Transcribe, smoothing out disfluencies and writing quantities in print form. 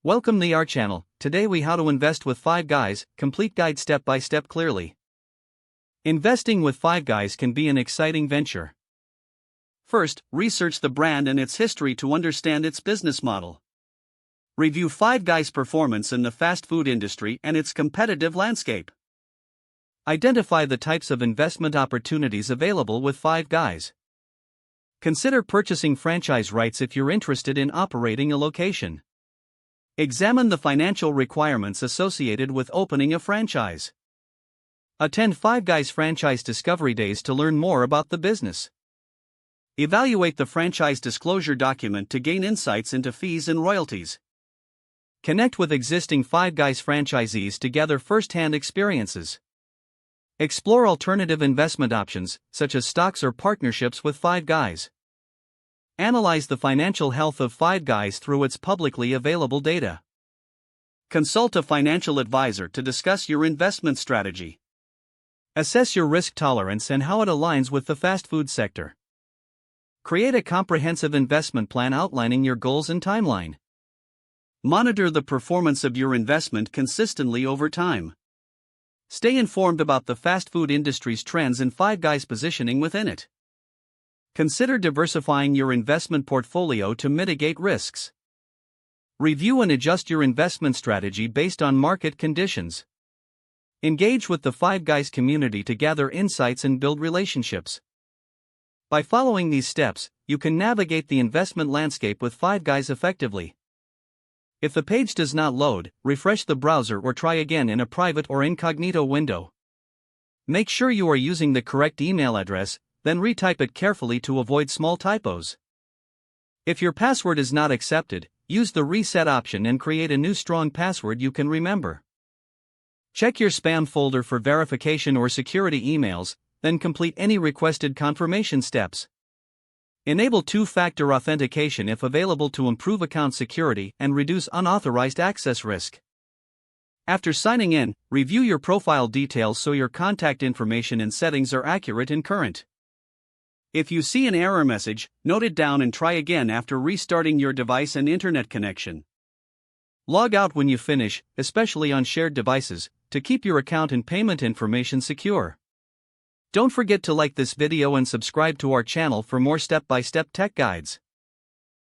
Welcome to our channel. Today we how to invest with 5 guys, complete guide step by step clearly. Investing with 5 guys can be an exciting venture. First, research the brand and its history to understand its business model. Review 5 Guys' performance in the fast food industry and its competitive landscape. Identify the types of investment opportunities available with 5 Guys. Consider purchasing franchise rights if you're interested in operating a location. Examine the financial requirements associated with opening a franchise. Attend 5 Guys franchise discovery days to learn more about the business. Evaluate the franchise disclosure document to gain insights into fees and royalties. Connect with existing 5 Guys franchisees to gather first-hand experiences. Explore alternative investment options, such as stocks or partnerships with 5 Guys. Analyze the financial health of 5 Guys through its publicly available data. Consult a financial advisor to discuss your investment strategy. Assess your risk tolerance and how it aligns with the fast food sector. Create a comprehensive investment plan outlining your goals and timeline. Monitor the performance of your investment consistently over time. Stay informed about the fast food industry's trends and 5 Guys' positioning within it. Consider diversifying your investment portfolio to mitigate risks. Review and adjust your investment strategy based on market conditions. Engage with the 5 Guys community to gather insights and build relationships. By following these steps, you can navigate the investment landscape with 5 Guys effectively. If the page does not load, refresh the browser or try again in a private or incognito window. Make sure you are using the correct email address, then retype it carefully to avoid small typos. If your password is not accepted, use the reset option and create a new strong password you can remember. Check your spam folder for verification or security emails, then complete any requested confirmation steps. Enable 2-factor authentication if available to improve account security and reduce unauthorized access risk. After signing in, review your profile details so your contact information and settings are accurate and current. If you see an error message, note it down and try again after restarting your device and internet connection. Log out when you finish, especially on shared devices, to keep your account and payment information secure. Don't forget to like this video and subscribe to our channel for more step-by-step tech guides.